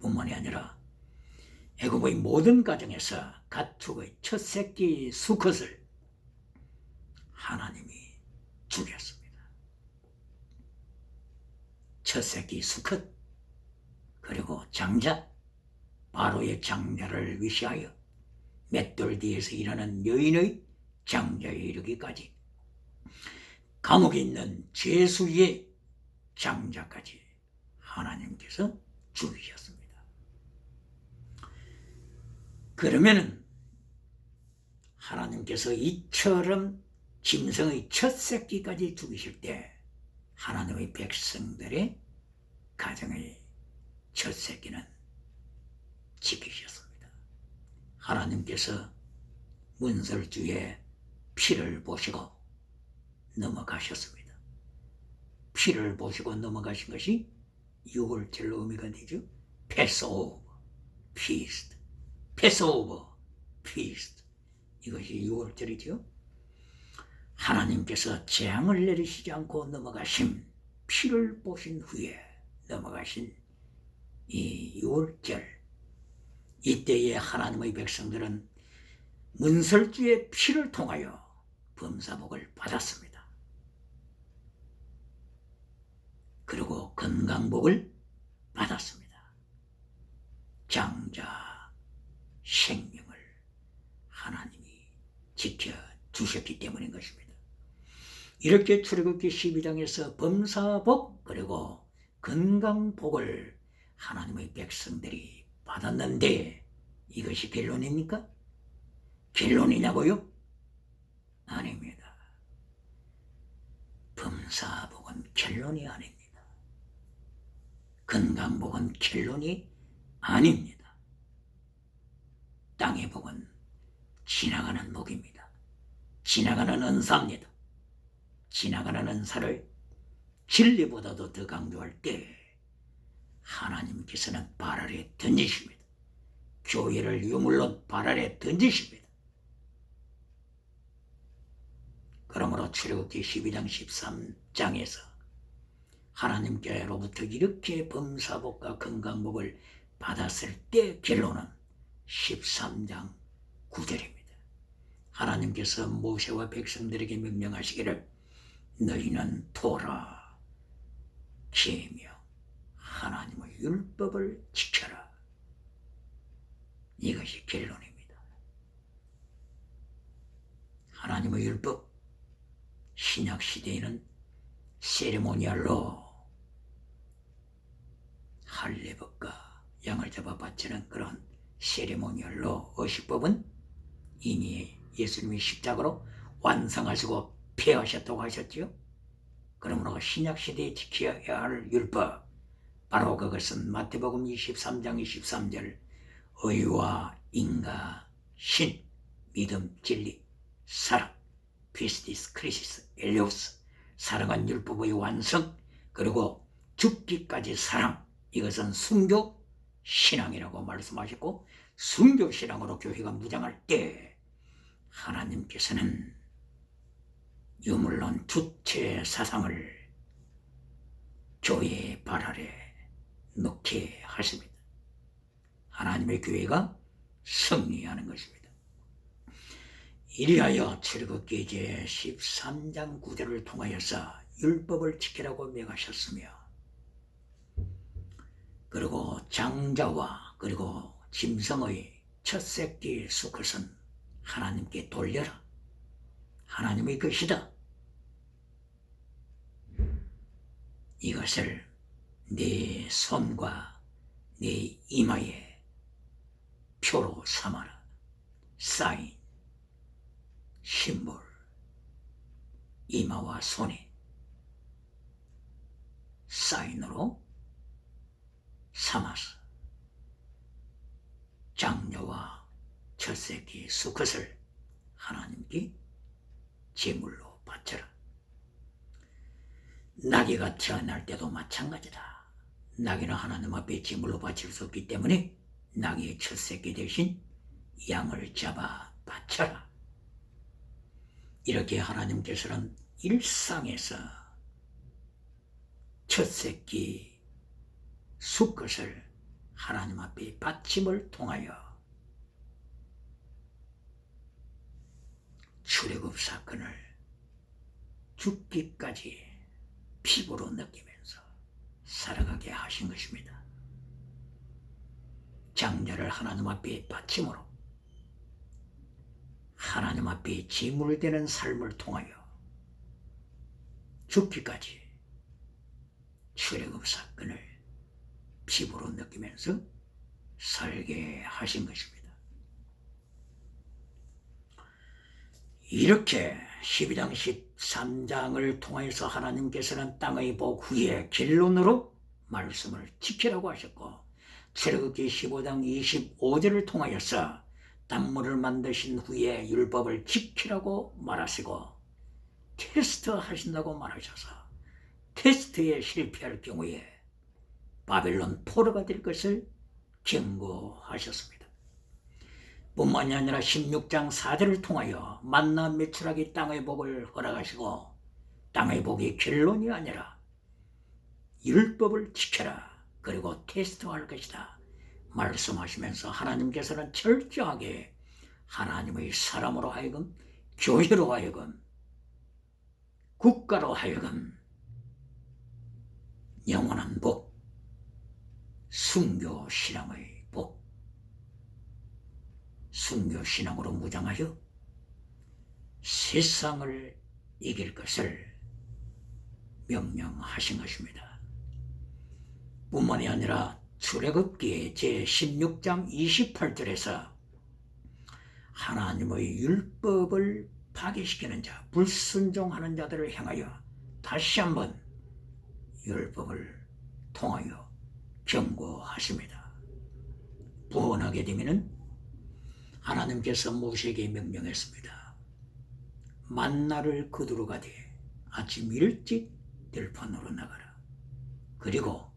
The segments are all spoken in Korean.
뿐만이 아니라 애굽의 모든 가정에서 가축의 첫 새끼 수컷을 하나님이 죽였습니다. 첫 새끼 수컷, 그리고 장자, 바로의 장자를 위시하여 맷돌 뒤에서 일하는 여인의 장자에 이르기까지 감옥에 있는 제수의 장자까지 하나님께서 죽이셨습니다. 그러면은 하나님께서 이처럼 짐승의 첫 새끼까지 죽이실 때 하나님의 백성들의 가정의 첫 새끼는 지키셨습니다. 하나님께서 문설주의 피를 보시고 넘어가셨습니다. 피를 보시고 넘어가신 것이 6월절로 의미가 되죠. 패스오버 피스트, 패스오버 피스트, 이것이 6월절이죠. 하나님께서 재앙을 내리시지 않고 넘어가신, 피를 보신 후에 넘어가신 이 6월절, 이때에 하나님의 백성들은 문설주의 피를 통하여 범사복을 받았습니다. 그리고 건강복을 받았습니다. 장자 생명을 하나님이 지켜주셨기 때문인 것입니다. 이렇게 출애굽기 12장에서 범사복 그리고 건강복을 하나님의 백성들이 받았는데 이것이 결론입니까? 결론이냐고요? 아닙니다. 범사복은 결론이 아닙니다. 건강복은 결론이 아닙니다. 땅의 복은 지나가는 복입니다. 지나가는 은사입니다. 지나가는 은사를 진리보다도 더 강조할 때 하나님께서는 발 아래 던지십니다. 교회를 유물로 발 아래 던지십니다. 그러므로 출애굽기 12장 13장에서 하나님께로부터 이렇게 범사복과 건강복을 받았을 때 결론은 13장 9절입니다. 하나님께서 모세와 백성들에게 명령하시기를 너희는 토라, 계명, 하나님의 율법을 지켜라. 이것이 결론입니다. 하나님의 율법, 신약시대에는 세리모니얼로 할례법과 양을 잡아 바치는 그런 세리모니얼로 의식법은 이미 예수님이 십자가로 완성하시고 폐하셨다고 하셨지요. 그러므로 신약시대에 지켜야 할 율법, 바로 그것은 마태복음 23장 23절 의와 인과 신, 믿음, 진리, 사랑, 피스티스, 크리시스, 엘리오스, 사랑은 율법의 완성, 그리고 죽기까지 사랑, 이것은 순교 신앙이라고 말씀하셨고, 순교 신앙으로 교회가 무장할 때 하나님께서는 유물론 주체 사상을 교회의 발 아래 놓게 하십니다. 하나님의 교회가 승리하는 것입니다. 이리하여 출애굽기 제 13장 9절을 통하여서 율법을 지키라고 명하셨으며, 그리고 장자와 그리고 짐승의 첫 새끼 수컷은 하나님께 돌려라. 하나님의 것이다. 이것을 네 손과 네 이마에 표로 삼아라. 사인, 심볼, 이마와 손에 사인으로 삼아서 장녀와 첫 새끼 수컷을 하나님께 제물로 바쳐라. 나귀가 태어날 때도 마찬가지다. 나귀는 하나님 앞에 제물로 바칠 수 없기 때문에 나귀의 첫 새끼 대신 양을 잡아 바쳐라. 이렇게 하나님께서는 일상에서 첫 새끼 수컷을 하나님 앞에 바침을 통하여 출애굽 사건을 죽기까지 피부로 느끼면서 살아가게 하신 것입니다. 장자를 하나님 앞에 바침으로 하나님 앞에 제물되는 삶을 통하여 죽기까지 출애굽 사건을 피부로 느끼면서 살게 하신 것입니다. 이렇게 12장 13장을 통해서 하나님께서는 땅의 복 후에 결론으로 말씀을 지키라고 하셨고, 출애굽기 15장 25절을 통하여서 단물을 만드신 후에 율법을 지키라고 말하시고 테스트 하신다고 말하셔서 테스트에 실패할 경우에 바벨론 포로가 될 것을 경고하셨습니다. 뿐만이 아니라 16장 4절을 통하여 만나 매출하기 땅의 복을 허락하시고, 땅의 복이 결론이 아니라 율법을 지켜라, 그리고 테스트할 것이다 말씀하시면서 하나님께서는 철저하게 하나님의 사람으로 하여금, 교회로 하여금, 국가로 하여금 영원한 복, 순교신앙의 복, 순교신앙으로 무장하여 세상을 이길 것을 명령하신 것입니다. 뿐만이 아니라 출애굽기 제16장 28절에서 하나님의 율법을 파괴시키는 자, 불순종하는 자들을 향하여 다시 한번 율법을 통하여 경고하십니다. 부원하게 되면 하나님께서 모세에게 명령했습니다. 만나를 거두러 가되 아침 일찍 들판으로 나가라. 그리고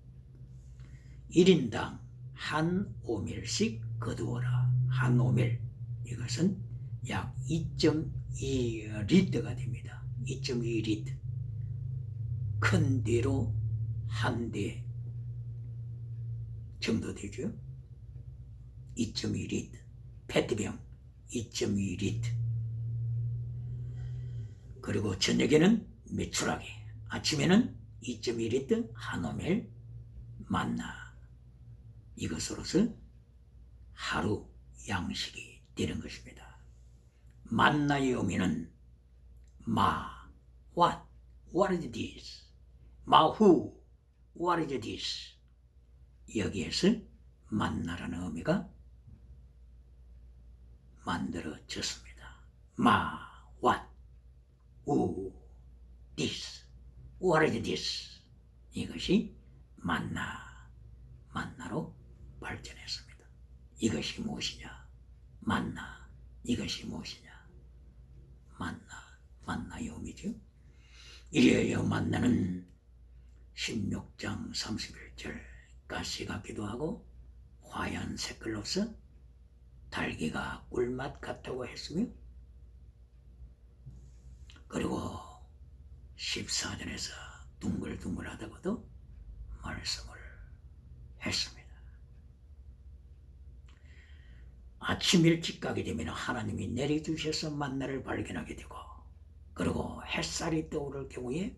1인당 한 오멜씩 거두어라. 한 오멜, 이것은 약 2.2리터가 됩니다. 2.2리터. 큰 대로 한 대 정도 되죠. 2.2리터. 페트병 2.2리터. 그리고 저녁에는 메추라기, 아침에는 2.2리터 한 오멜 만나, 이것으로서 하루 양식이 되는 것입니다. 만나의 의미는 마, what is this? 마, who, what is this? 여기에서 만나라는 의미가 만들어졌습니다. 마, what, who, this, what is this? 이것이 만나로 발전했습니다. 이것이 무엇이냐? 만나. 이것이 무엇이냐? 만나의 의미죠. 이래야 만나는 16장 31절 가시 같기도 하고 화얀 색깔로서 달기가 꿀맛 같다고 했으며, 그리고 14절에서 둥글둥글하다고도 말씀을 했습니다. 아침 일찍 가게 되면 하나님이 내려주셔서 만나를 발견하게 되고, 그리고 햇살이 떠오를 경우에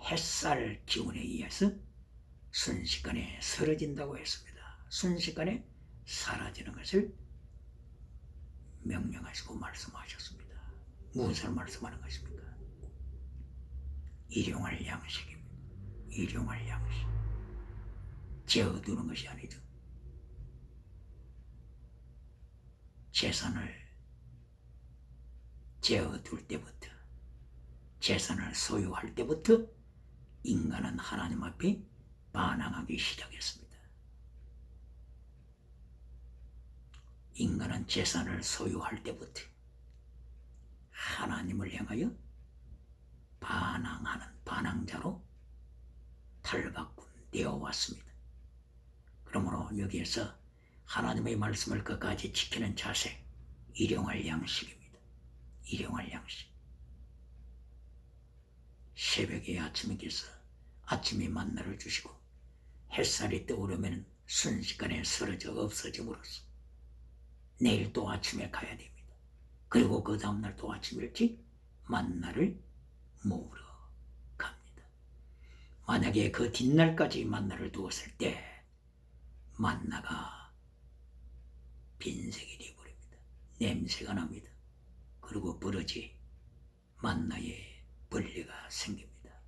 햇살 기운에 의해서 순식간에 쓰러진다고 했습니다. 순식간에 사라지는 것을 명령하시고 말씀하셨습니다. 무엇을 말씀하는 것입니까? 일용할 양식입니다. 일용할 양식. 재어두는 것이 아니죠. 재산을 재어둘 때부터, 재산을 소유할 때부터 인간은 하나님 앞에 반항하기 시작했습니다. 인간은 재산을 소유할 때부터 하나님을 향하여 반항하는 반항자로 탈바꿈되어 왔습니다. 그러므로 여기에서 하나님의 말씀을 끝까지 지키는 자세, 일용할 양식입니다. 일용할 양식. 새벽에 아침에 만나를 주시고 햇살이 떠오르면 순식간에 쓰러져 없어짐으로써 내일 또 아침에 가야 됩니다. 그리고 그 다음날 또 아침 일찍 만나를 모으러 갑니다. 만약에 그 뒷날까지 만나를 두었을 때 만나가 빈색이 되어버립니다. 냄새가 납니다. 그리고 버러지 만나에 벌레가 생깁니다.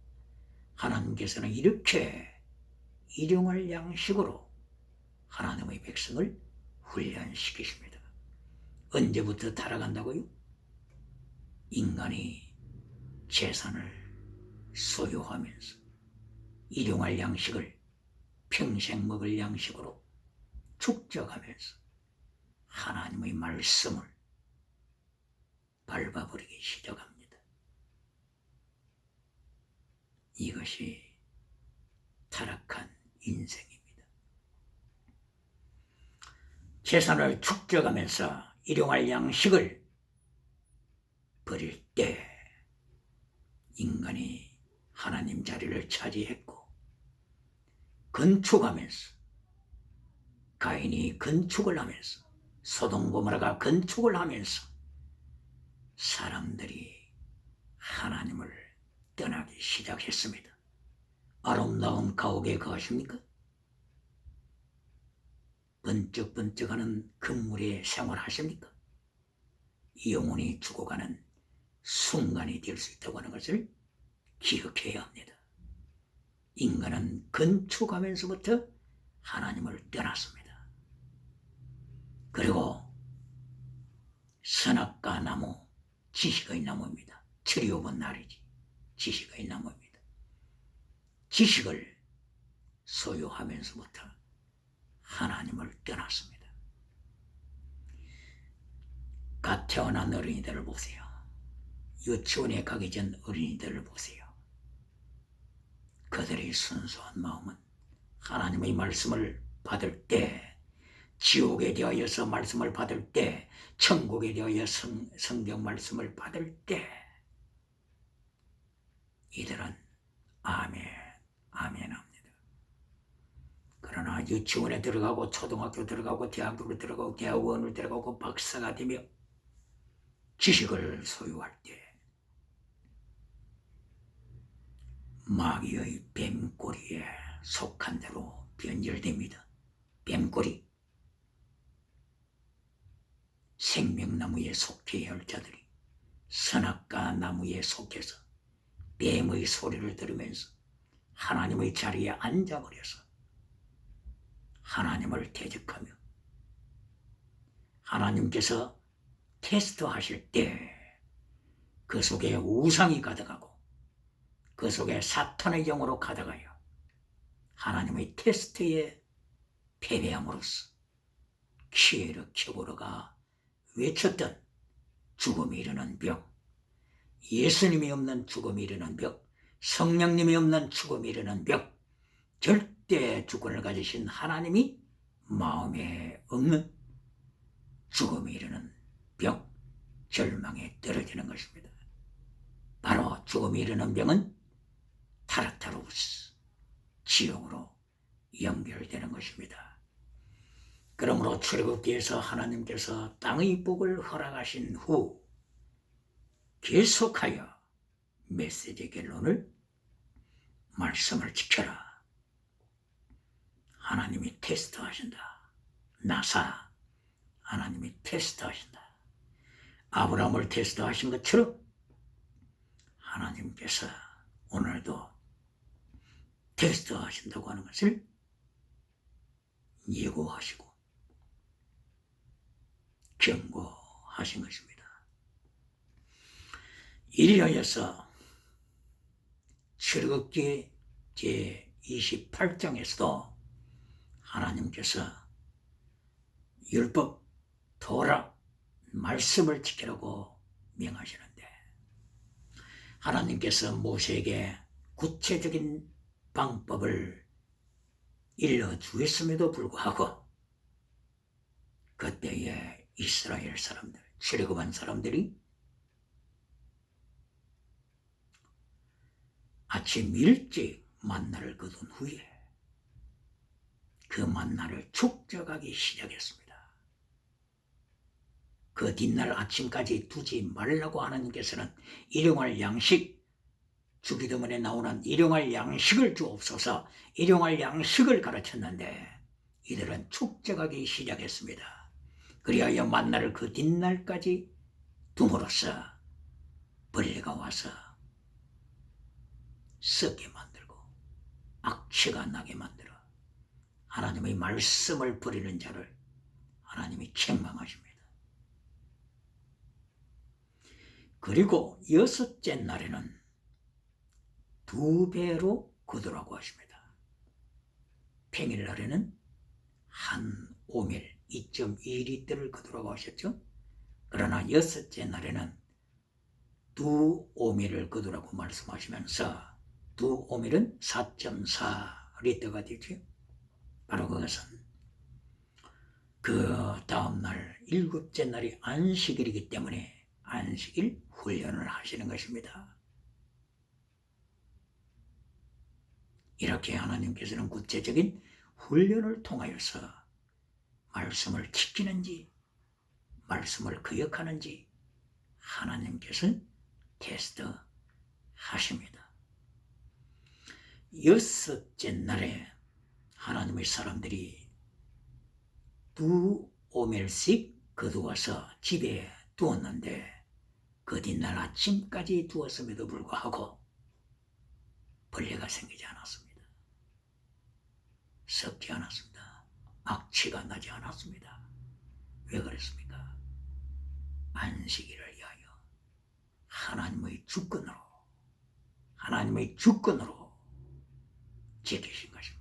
하나님께서는 이렇게 일용할 양식으로 하나님의 백성을 훈련시키십니다. 언제부터 타락한다고요? 인간이 재산을 소유하면서 일용할 양식을 평생 먹을 양식으로 축적하면서 하나님의 말씀을 밟아버리기 시작합니다. 이것이 타락한 인생입니다. 재산을 축적하면서 일용할 양식을 버릴 때 인간이 하나님 자리를 차지했고, 건축하면서 가인이 건축을 하면서 소돔 고모라가 건축을 하면서 사람들이 하나님을 떠나기 시작했습니다. 아름다운 가옥에 거하십니까? 번쩍번쩍하는 건물에 생활하십니까? 영혼이 죽어가는 순간이 될 수 있다고 하는 것을 기억해야 합니다. 인간은 건축하면서부터 하나님을 떠났습니다. 그리고 선악과 나무, 지식의 나무입니다. 트리오본 나리지, 지식의 나무입니다. 지식을 소유하면서부터 하나님을 떠났습니다. 갓 태어난 어린이들을 보세요. 유치원에 가기 전 어린이들을 보세요. 그들의 순수한 마음은 하나님의 말씀을 받을 때, 지옥에 대하여서 말씀을 받을 때, 천국에 대하여 성경 말씀을 받을 때 이들은 아멘, 아멘 합니다. 그러나 유치원에 들어가고 초등학교 들어가고 대학교로 들어가고 대학원을 들어가고 박사가 되며 지식을 소유할 때 마귀의 뱀꼬리에 속한 대로 변절됩니다. 뱀꼬리. 생명나무에 속해야 할 자들이 선악과 나무에 속해서 뱀의 소리를 들으면서 하나님의 자리에 앉아버려서 하나님을 대적하며, 하나님께서 테스트하실 때 그 속에 우상이 가득하고 그 속에 사탄의 영으로 가득하여 하나님의 테스트에 패배함으로써 키에르케고르가 외쳤던 죽음이 이르는 병, 예수님이 없는 죽음이 이르는 병, 성령님이 없는 죽음이 이르는 병, 절대 주권을 가지신 하나님이 마음에 없는 죽음이 이르는 병, 절망에 떨어지는 것입니다. 바로 죽음이 이르는 병은 타르타루스, 지옥으로 연결되는 것입니다. 그러므로 출애굽기에서 하나님께서 땅의 복을 허락하신 후 계속하여 메시지 결론을 말씀을 지켜라. 하나님이 테스트하신다. 나사, 하나님이 테스트하신다. 아브라함을 테스트하신 것처럼 하나님께서 오늘도 테스트하신다고 하는 것을 예고하시고 경고하신 것입니다. 이리하여서 출애굽기 제28장에서도 하나님께서 율법, 토라, 말씀을 지키라고 명하시는데, 하나님께서 모세에게 구체적인 방법을 일러주었음에도 불구하고 그때의 이스라엘 사람들, 출애굽한 사람들이 아침 일찍 만나를 거둔 후에 그 만나를 축적하기 시작했습니다. 그 뒷날 아침까지 두지 말라고 하나님께서는 일용할 양식, 주기도문에 나오는 일용할 양식을 주옵소서, 일용할 양식을 가르쳤는데 이들은 축적하기 시작했습니다. 그리하여 만나를 그 뒷날까지 둠으로써 벌레가 와서 썩게 만들고 악취가 나게 만들어 하나님의 말씀을 버리는 자를 하나님이 책망하십니다. 그리고 6째 날에는 2배로 거두라고 하십니다. 평일날에는 한 오밀 2.2리터를 거두라고 하셨죠. 그러나 6째 날에는 2오밀을 거두라고 말씀하시면서 2오밀은 4.4리터가 되죠. 바로 그것은 그 다음날 7째 날이 안식일이기 때문에 안식일 훈련을 하시는 것입니다. 이렇게 하나님께서는 구체적인 훈련을 통하여서 말씀을 지키는지 말씀을 거역하는지 하나님께서는 테스트하십니다. 6째 날에 하나님의 사람들이 2오멜씩 거두어서 집에 두었는데 그 뒷날 아침까지 두었음에도 불구하고 벌레가 생기지 않았습니다. 썩지 않았습니다. 악취가 나지 않았습니다. 왜 그랬습니까? 안식일을 위하여 하나님의 주권으로 지키신 것입니다.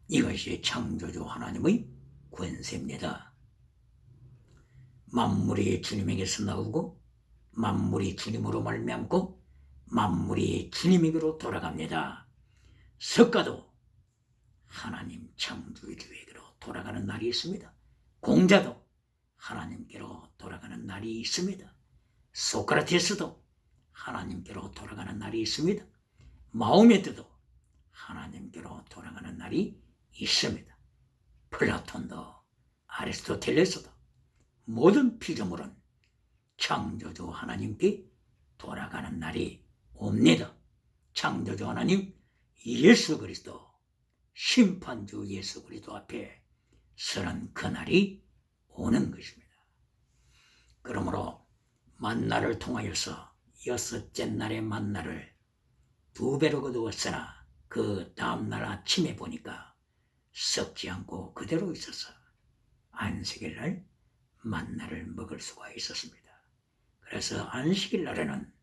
이것이 창조주 하나님의 권세입니다. 만물이 주님에게서 나오고 만물이 주님으로 말미암고 만물이 주님에게로 돌아갑니다. 석가도 하나님 창조주에게로 돌아가는 날이 있습니다. 공자도 하나님께로 돌아가는 날이 있습니다. 소크라테스도 하나님께로 돌아가는 날이 있습니다. 마호메트도 하나님께로 돌아가는 날이 있습니다. 플라톤도 아리스토텔레스도 모든 피조물은 창조주 하나님께 돌아가는 날이 옵니다. 창조주 하나님 예수 그리스도 심판주 예수 그리스도 앞에 서는 그날이 오는 것입니다. 그러므로 만나를 통하여서 6째 날의 만나를 2배로 거두었으나 그 다음날 아침에 보니까 썩지 않고 그대로 있어서 안식일날 만나를 먹을 수가 있었습니다. 그래서 안식일날에는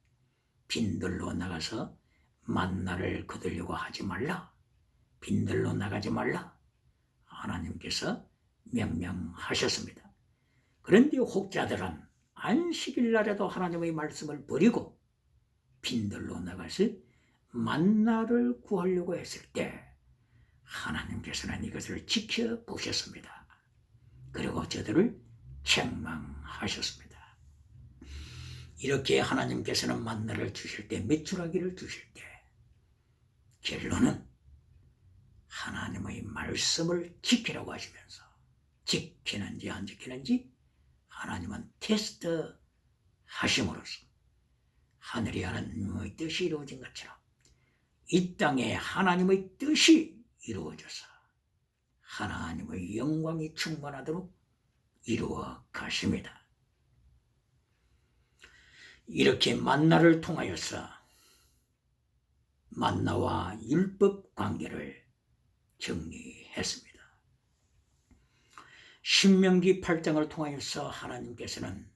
빈들로 나가서 만나를 거두려고 하지 말라. 빈들로 나가지 말라. 하나님께서 명령하셨습니다. 그런데 혹자들은 안식일날에도 하나님의 말씀을 버리고 빈들로 나가서 만나를 구하려고 했을 때 하나님께서는 이것을 지켜보셨습니다. 그리고 저들을 책망하셨습니다. 이렇게 하나님께서는 만나를 주실 때, 메추라기를 주실 때 결론은 하나님의 말씀을 지키라고 하시면서 지키는지 안 지키는지 하나님은 테스트 하심으로써 하늘이 하나님의 뜻이 이루어진 것처럼 이 땅에 하나님의 뜻이 이루어져서 하나님의 영광이 충만하도록 이루어 가십니다. 이렇게 만나를 통하여서 만나와 율법 관계를 정리했습니다. 신명기 8장을 통하여서 하나님께서는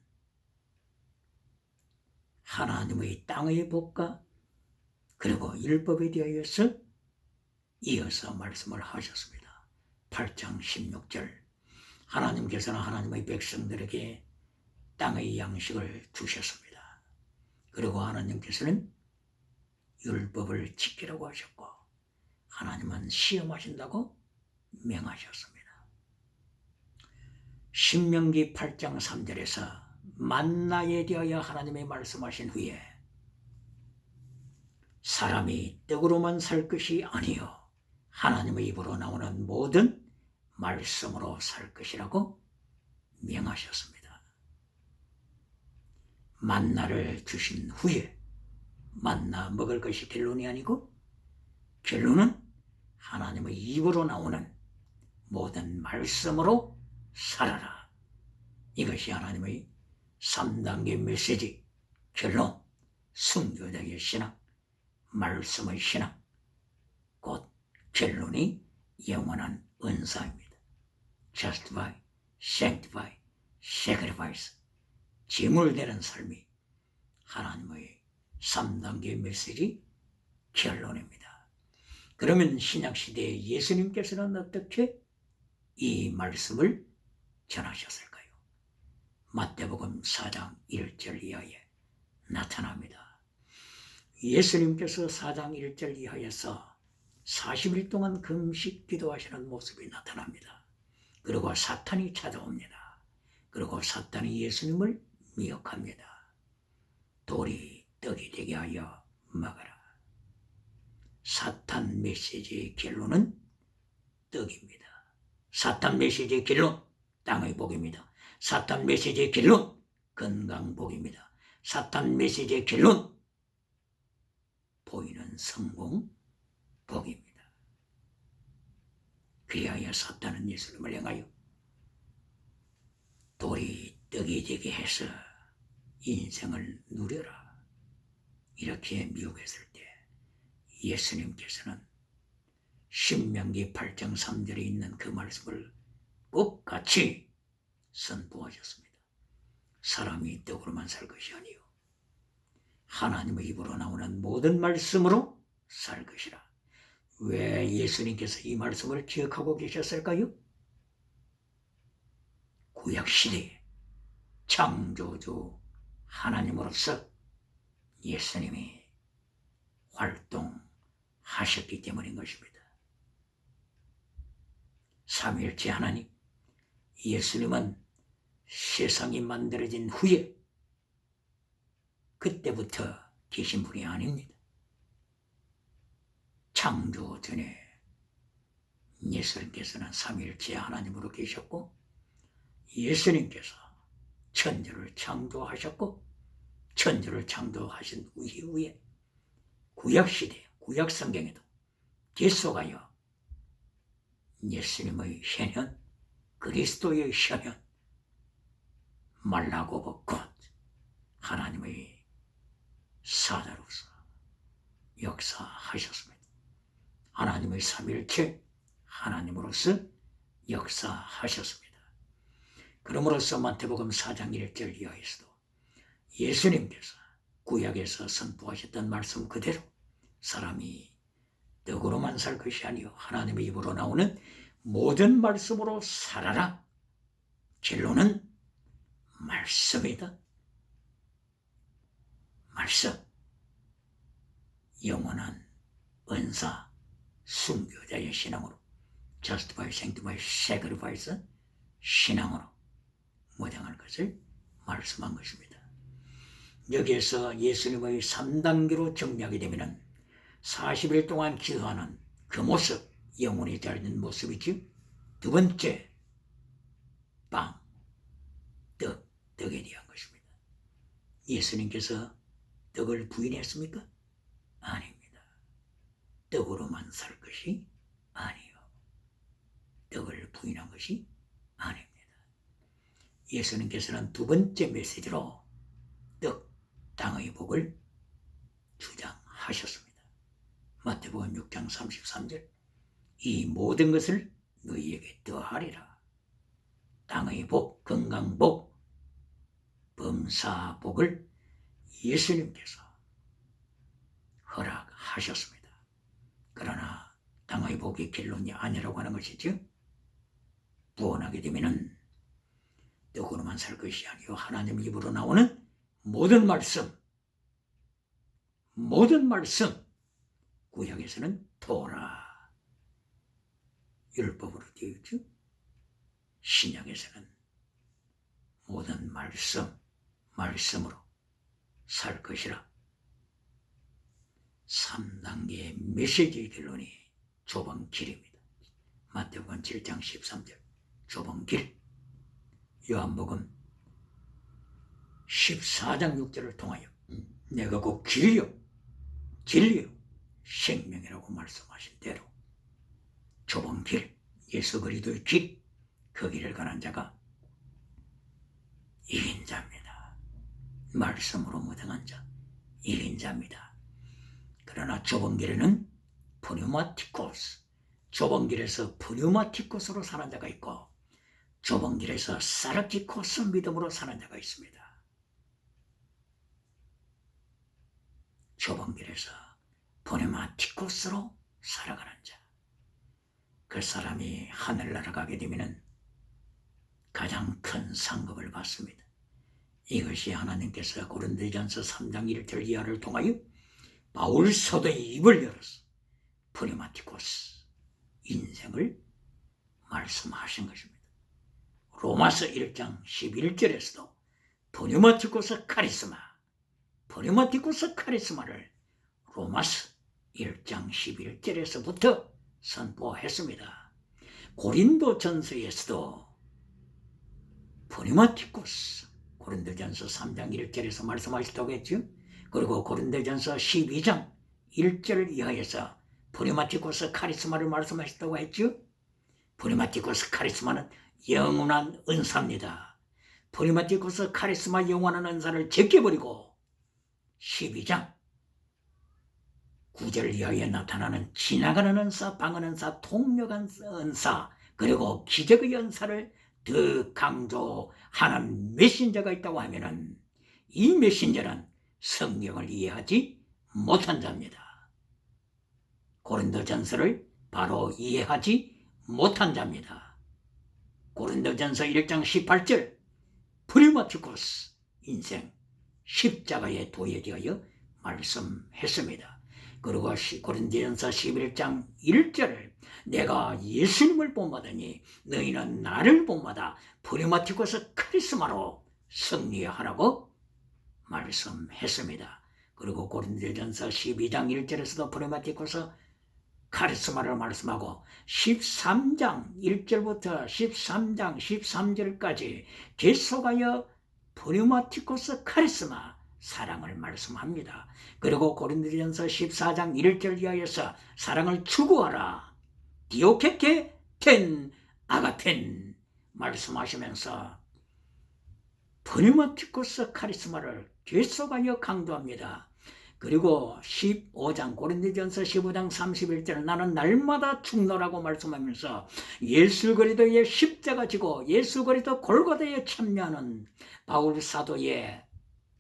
하나님의 땅의 복과 그리고 율법에 대하여서 이어서 말씀을 하셨습니다. 8장 16절 하나님께서는 하나님의 백성들에게 땅의 양식을 주셨습니다. 그리고 하나님께서는 율법을 지키라고 하셨고 하나님은 시험하신다고 명하셨습니다. 신명기 8장 3절에서 만나에 대하여 하나님이 말씀하신 후에 사람이 떡으로만 살 것이 아니요 하나님의 입으로 나오는 모든 말씀으로 살 것이라고 명하셨습니다. 만나를 주신 후에 만나 먹을 것이 결론이 아니고 결론은 하나님의 입으로 나오는 모든 말씀으로 살아라. 이것이 하나님의 3단계 메시지, 결론, 순교자의 신앙, 말씀의 신앙, 곧 결론이 영원한 은사입니다. justify, sanctify, sacrifice, 제물되는 삶이 하나님의 3단계 메시지 결론입니다. 그러면 신약시대에 예수님께서는 어떻게 이 말씀을 전하셨을까요? 마태복음 4장 1절 이하에 나타납니다. 예수님께서 4장 1절 이하에서 40일 동안 금식 기도하시는 모습이 나타납니다. 그리고 사탄이 찾아옵니다. 그리고 사탄이 예수님을 미혹합니다. 돌이 떡이 되게 하여 먹어라. 사탄 메시지의 결론은 떡입니다. 사탄 메시지의 결론, 땅의 복입니다. 사탄 메시지의 결론, 건강복입니다. 사탄 메시지의 결론, 보이는 성공, 복입니다. 그리하여 사탄은 예수님을 향하여 돌이 떡이 되게 해서 인생을 누려라. 이렇게 미혹했을 때 예수님께서는 신명기 8장 3절에 있는 그 말씀을 꼭 같이 선포하셨습니다. 사람이 떡으로만 살 것이 아니요 하나님의 입으로 나오는 모든 말씀으로 살 것이라. 왜 예수님께서 이 말씀을 기억하고 계셨을까요? 구약시대에 창조주 하나님으로서 예수님이 활동하셨기 때문인 것입니다. 삼위일체 하나님, 예수님은 세상이 만들어진 후에 그때부터 계신 분이 아닙니다. 창조 전에 예수님께서는 삼위일체 하나님으로 계셨고 예수님께서 천지를 창조하셨고 천지를 창조하신 이후에 구약시대, 구약성경에도 계속하여 예수님의 현현, 그리스도의 현현, 말라고 곧 하나님의 사자로서 역사하셨습니다. 하나님의 삼위일체 하나님으로서 역사하셨습니다. 그러므로서 마태복음 4장 1절 이하에서도 예수님께서 구약에서 선포하셨던 말씀 그대로 사람이 떡으로만 살 것이 아니요 하나님의 입으로 나오는 모든 말씀으로 살아라. 결론은 말씀이다. 말씀, 영원한 은사, 순교자의 신앙으로 justify, sanctify, sacrifice, 신앙으로 무장할 것을 말씀한 것입니다. 여기에서 예수님의 3단계로 정리하게 되면 40일 동안 기도하는 그 모습, 영혼이 달린 모습이지. 두 번째, 빵, 떡에 대한 것입니다. 예수님께서 떡을 부인했습니까? 아닙니다. 떡으로만 살 것이 아니요. 떡을 부인한 것이 아닙니다. 예수님께서는 두 번째 메시지로 떡, 땅의 복을 주장하셨습니다. 마태복음 6장 33절, 이 모든 것을 너희에게 더하리라. 땅의 복, 건강복, 범사복을 예수님께서 허락하셨습니다. 그러나 땅의 복이 결론이 아니라고 하는 것이죠. 구원하게 되면은 떡으로만 살 것이 아니요 하나님 입으로 나오는 모든 말씀, 구약에서는 토라, 율법으로 되어 있죠. 신약에서는 모든 말씀으로 살 것이라. 3단계 메시지의 결론이 좁은 길입니다. 마태복음 7장 13절 좁은 길. 요한복음 14장 6절을 통하여 내가 곧 길이요 진리요 생명이라고 말씀하신 대로 좁은 길, 예수 그리스도의 길, 그 길을 가는 자가 이긴 자입니다. 말씀으로 무등한 자, 이긴 자입니다. 그러나 좁은 길에는 푸뉴마티코스, 좁은 길에서 푸뉴마티코스로 사는 자가 있고 좁은 길에서 사르키코스 믿음으로 사는 자가 있습니다. 좁은 길에서 푸뉴마티코스로 살아가는 자, 그 사람이 하늘나라 가게 되면 가장 큰 상급을 받습니다. 이것이 하나님께서 고린도전서 3장 1절 이하를 통하여 바울 사도의 입을 열어서 푸뉴마티코스 인생을 말씀하신 것입니다. 로마서 1장 11절에서도 푸뉴마티코스 카리스마, 푸뉴마티코스 카리스마를 로마서 1장 11절에서부터 선포했습니다. 고린도전서에서도 푸뉴마티코스, 고린도전서 3장 1절에서 말씀하셨다고 했죠. 그리고 고린도전서 12장 1절 이하에서 푸뉴마티코스 카리스마를 말씀하셨다고 했죠. 푸뉴마티코스 카리스마는 영원한 은사입니다. 푸뉴마티코스 카리스마 영원한 은사를 제껴버리고 12장 9절 이하에 나타나는 지나가는 은사, 방언 은사, 통역 은사, 그리고 기적의 은사를 더 강조하는 메신저가 있다고 하면은 이 메신저는 성경을 이해하지 못한 자입니다. 고린도전서를 바로 이해하지 못한 자입니다. 고린도전서 1장 18절 푸뉴마티코스 인생 십자가에 도예되어 말씀했습니다. 그리고 고린도전서 11장 1절을 내가 예수님을 본받으니 너희는 나를 본받아 푸뉴마티코스 카리스마로 승리하라고 말씀했습니다. 그리고 고린도전서 12장 1절에서도 푸뉴마티코스 카리스마를 말씀하고 13장 1절부터 13장 13절까지 계속하여 푸뉴마티코스 카리스마 사랑을 말씀합니다. 그리고 고린도전서 14장 1절 이하에서 사랑을 추구하라 디오케케 텐 아가펜 말씀하시면서 푸뉴마티코스 카리스마를 계속하여 강조합니다. 그리고 15장 고린도전서 15장 31절 나는 날마다 죽노라고 말씀하면서 예수 그리스도의 십자가 지고 예수 그리스도 골고다에 참여하는 바울 사도의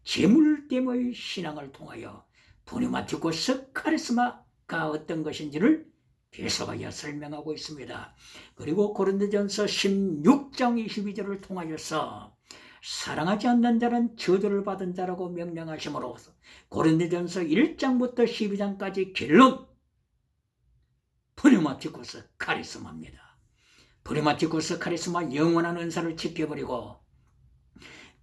제물됨의 신앙을 통하여 푸뉴마티코스 카리스마가 어떤 것인지를 계속하여 설명하고 있습니다. 그리고 고린도전서 16장 22절을 통하여서 사랑하지 않는 자는 저주를 받은 자라고 명령하심으로써 고린도전서 1장부터 12장까지 결론 푸뉴마티코스 카리스마입니다. 푸뉴마티코스 카리스마 영원한 은사를 지켜버리고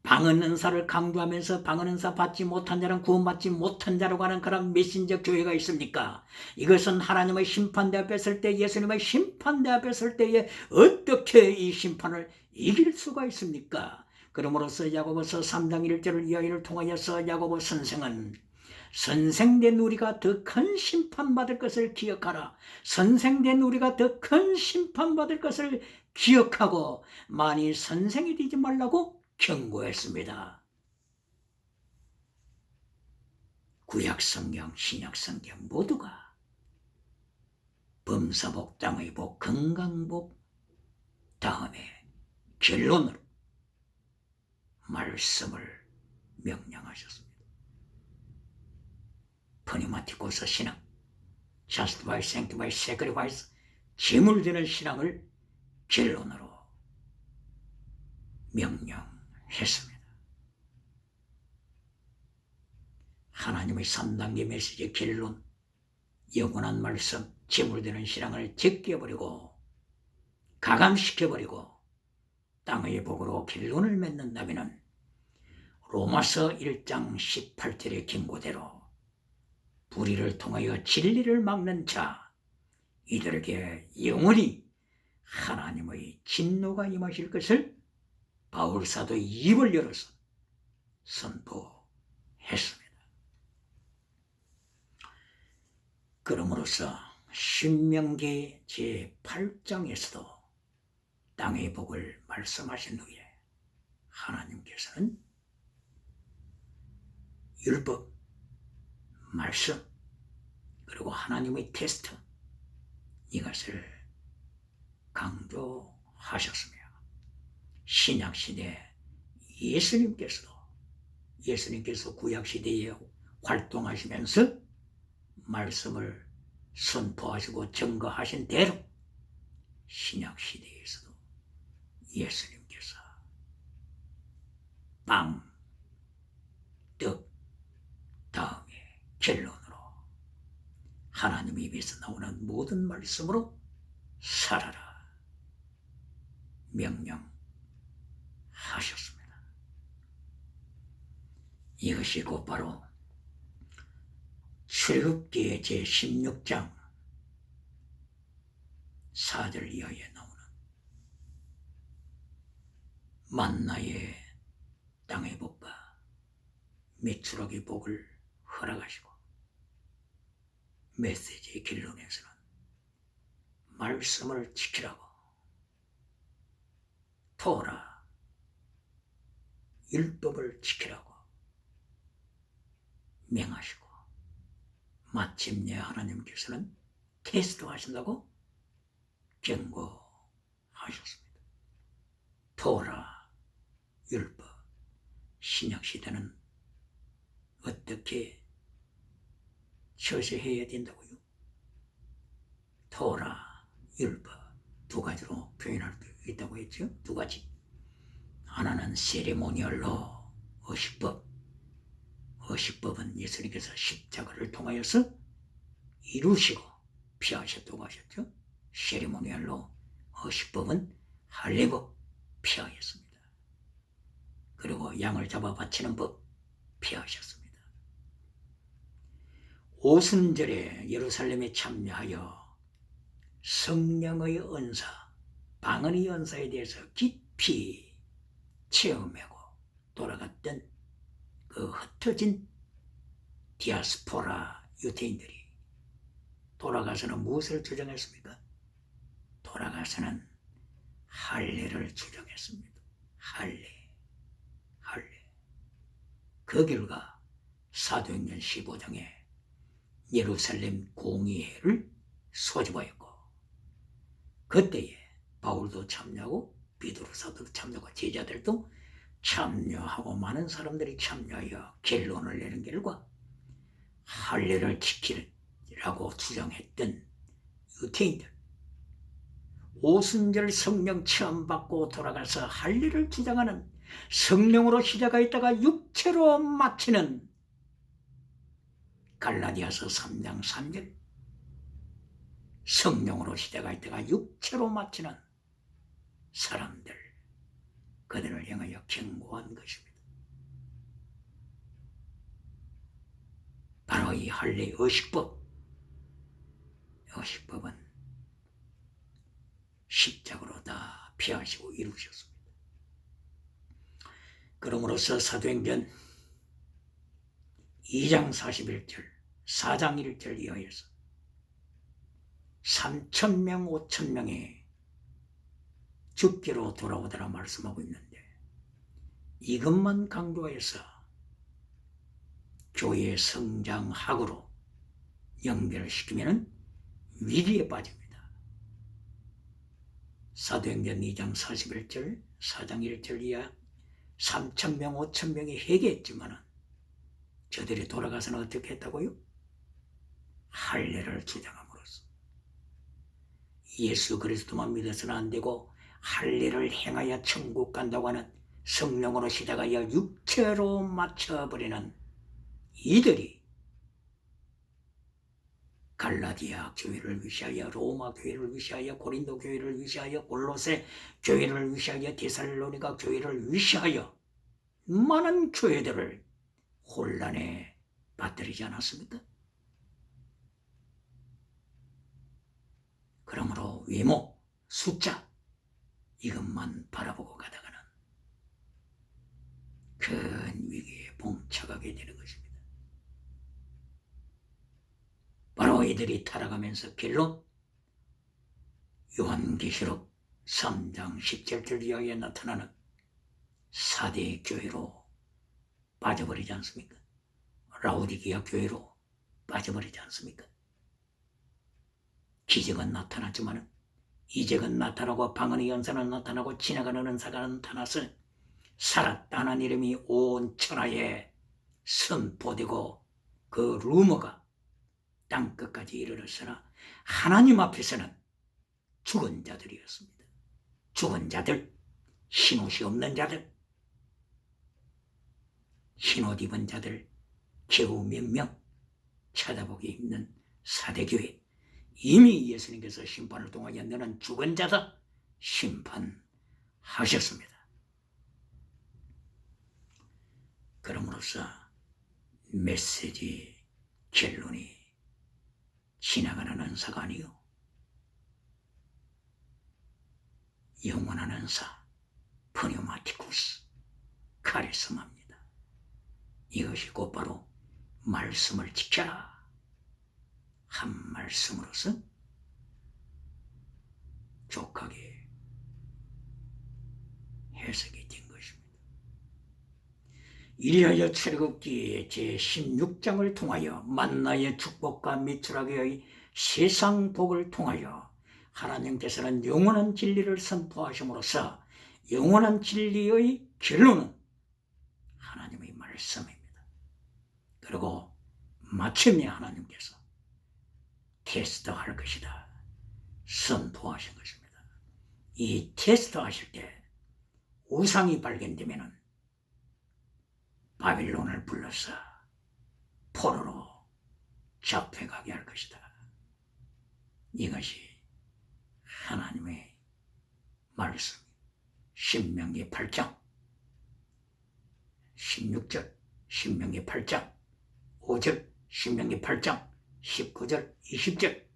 방언 은사를 강조하면서 방언 은사 받지 못한 자는 구원받지 못한 자라고 하는 그런 메신저 교회가 있습니까? 이것은 하나님의 심판대 앞에 설 때 예수님의 심판대 앞에 설 때에 어떻게 이 심판을 이길 수가 있습니까? 그러므로서 야고보서 3장 1절을 이하를 통하여서 야고보 선생은 선생된 우리가 더 큰 심판받을 것을 기억하라. 선생된 우리가 더 큰 심판받을 것을 기억하고 많이 선생이 되지 말라고 경고했습니다. 구약성경, 신약성경 모두가 범사복, 땅의복, 건강복 다음에 결론으로 말씀을 명령하셨습니다. 푸뉴마티코스 신앙, Justified, Sanctified, Sacrifice, 제물되는 신앙을 결론으로 명령했습니다. 하나님의 3단계 메시지 결론, 영원한 말씀, 제물되는 신앙을 제껴버리고 가감시켜버리고 땅의 복으로 결론을 맺는다면 로마서 1장 18절의 경고대로 불의를 통하여 진리를 막는 자, 이들에게 영원히 하나님의 진노가 임하실 것을 바울 사도의 입을 열어서 선포했습니다. 그러므로서 신명기 제8장에서도 땅의 복을 말씀하신 후에 하나님께서는 율법, 말씀, 그리고 하나님의 테스트, 이것을 강조하셨으며 신약시대 예수님께서 구약시대에 활동하시면서 말씀을 선포하시고 증거하신 대로 신약시대에서도 예수님께서 빵, 떡 다음에 결론으로 하나님 입에서 나오는 모든 말씀으로 살아라 명령하셨습니다. 이것이 곧바로 출애굽기 제16장 4절 이하에 나오는 만나의 땅의 복과 메추라기 복을 허락하시고 메시지의 결론에서는 말씀을 지키라고 토라 율법을 지키라고 명하시고 마침내 하나님께서는 테스트하신다고 경고하셨습니다. 토라 율법 신약시대는 어떻게 처세해야 된다고요? 토라 율법 두 가지로 표현할 수 있다고 했죠. 두 가지. 하나는 세리모니얼로 의식법. 의식법은 예수님께서 십자가를 통하여서 이루시고 피하셨다고 하셨죠. 세리모니얼로 의식법은 할례법 피하였습니다. 그리고 양을 잡아 바치는 법 피하셨습니다. 오순절에 예루살렘에 참여하여 성령의 은사, 방언의 은사에 대해서 깊이 체험하고 돌아갔던 그 흩어진 디아스포라 유대인들이 돌아가서는 무엇을 주장했습니까? 돌아가서는 할례를 주장했습니다. 할례. 그 결과 사도행전 15장에 예루살렘 공의회를 소집하였고 그때에 바울도 참여하고 베드로 사도도 참여하고 제자들도 참여하고 많은 사람들이 참여하여 결론을 내는 결과 할례를 지키라고 주장했던 유대인들 오순절 성령 체험 받고 돌아가서 할례를 주장하는 성령으로 시작하였다가 육체로 마치는 갈라디아서 3장 3절 성령으로 시작하였다가 육체로 마치는 사람들 그들을 향하여 경고한 것입니다. 바로 이 할례 의식법은 십자가로 다 피하시고 이루셨습니다. 그러므로서 사도행전 2장 41절 4장 1절 이하에서 3,000명 5,000명이 죽기로 돌아오더라 말씀하고 있는데 이것만 강조해서 교회의 성장학으로 연결시키면 위기에 빠집니다. 사도행전 2장 41절 4장 1절 이하 3,000명 5,000명이 회개했지만 저들이 돌아가서는 어떻게 했다고요? 할례를 주장함으로써 예수 그리스도만 믿어서는 안 되고 할례를 행하여 천국 간다고 하는 성령으로 시작하여 육체로 맞춰버리는 이들이 갈라디아 교회를 위시하여 로마 교회를 위시하여 고린도 교회를 위시하여 골로새 교회를 위시하여 데살로니가 교회를 위시하여 많은 교회들을 혼란에 빠뜨리지 않았습니까? 또 외모, 숫자 이것만 바라보고 가다가는 큰 위기에 봉착하게 되는 것입니다. 바로 이들이 타락하면서 결론 요한계시록 3장 10절 이하에 나타나는 4대 교회로 빠져버리지 않습니까? 라오디게아 교회로 빠져버리지 않습니까? 기적은 나타났지만 이적은 나타나고 방언의 연사는 나타나고 지나가는 은사가 나타나서 살았다는 이름이 온 천하에 선포되고 그 루머가 땅끝까지 이르렀으나 하나님 앞에서는 죽은 자들이었습니다. 죽은 자들, 흰옷이 없는 자들, 흰옷 입은 자들 겨우 몇 명 쳐다보기 힘든 사대교회. 이미 예수님께서 심판을 통하여 너는 죽은 자다 심판하셨습니다. 그럼으로써 메시지 결론이 지나가는 은사가 아니요 영원한 은사 프뉴마티쿠스 카리스마입니다. 이것이 곧바로 말씀을 지켜라 한 말씀으로서 족하게 해석이 된 것입니다. 이리하여 출애굽기 제16장을 통하여 만나의 축복과 미투라기의 세상 복을 통하여 하나님께서는 영원한 진리를 선포하심으로써 영원한 진리의 결론은 하나님의 말씀입니다. 그리고 마침내 하나님께서 테스트할 것이다 선포하신 것입니다. 이 테스트하실 때 우상이 발견되면 바빌론을 불러서 포로로 잡혀가게 할 것이다. 이것이 하나님의 말씀. 신명기 8장 16절, 신명기 8장 5절, 신명기 8장 19절, 20절.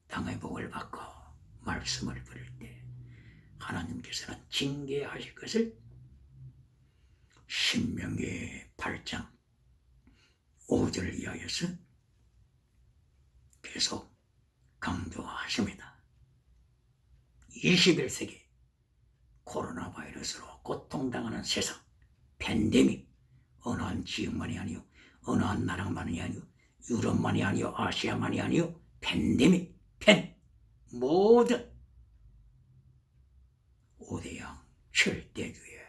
땅의 복을 받고 말씀을 들을 때 하나님께서는 징계하실 것을 신명기 8장 5절을 이하여서 계속 강조하십니다. 21세기 코로나 바이러스로 고통당하는 세상 팬데믹 어느 한 지역만이 아니요 어느 한 나라만이 아니요 유럽만이 아니요 아시아만이 아니요 팬데믹 모든 5대양 절대주의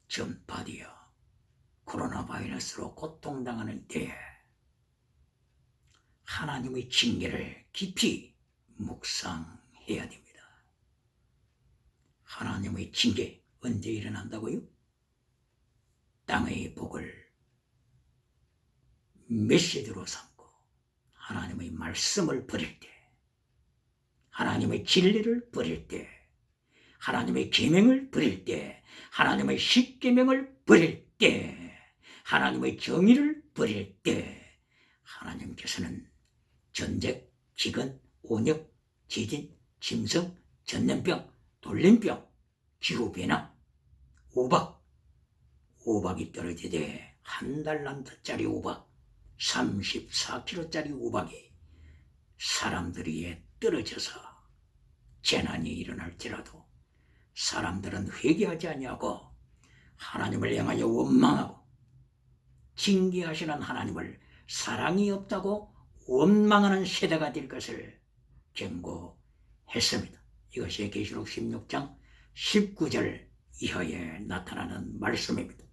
전파되어 코로나 바이러스로 고통당하는 때에 하나님의 징계를 깊이 묵상해야 됩니다. 하나님의 징계 언제 일어난다고요? 땅의 복을 메시지로 삼고 하나님의 말씀을 버릴 때, 하나님의 진리를 버릴 때, 하나님의 계명을 버릴 때, 하나님의 십계명을 버릴 때, 하나님의 정의를 버릴 때 하나님께서는 전쟁, 기근, 온역, 지진, 짐승, 전염병, 돌림병, 기후변화, 우박이 떨어지되 한 달란트짜리 우박, 34kg짜리 우박이 사람들 위에 떨어져서 재난이 일어날지라도 사람들은 회개하지 아니하고 하나님을 향하여 원망하고 징계하시는 하나님을 사랑이 없다고 원망하는 세대가 될 것을 경고했습니다. 이것이 계시록 16장 19절 이하에 나타나는 말씀입니다.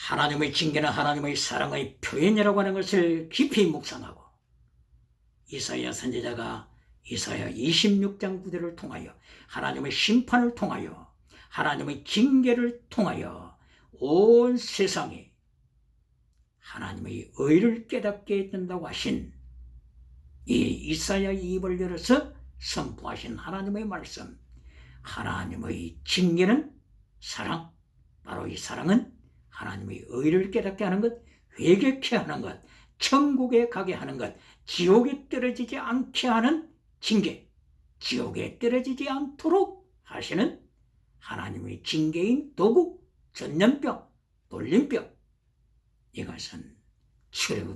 하나님의 징계는 하나님의 사랑의 표현이라고 하는 것을 깊이 묵상하고 이사야 선지자가 이사야 26장 9절을 통하여 하나님의 심판을 통하여 하나님의 징계를 통하여 온 세상에 하나님의 의를 깨닫게 된다고 하신 이 이사야의 입을 열어서 선포하신 하나님의 말씀, 하나님의 징계는 사랑, 바로 이 사랑은 하나님의 의를 깨닫게 하는 것, 회개케 하는 것, 천국에 가게 하는 것, 지옥에 떨어지지 않게 하는 징계, 지옥에 떨어지지 않도록 하시는 하나님의 징계인 도구, 전염병, 돌림병, 이것은 출애굽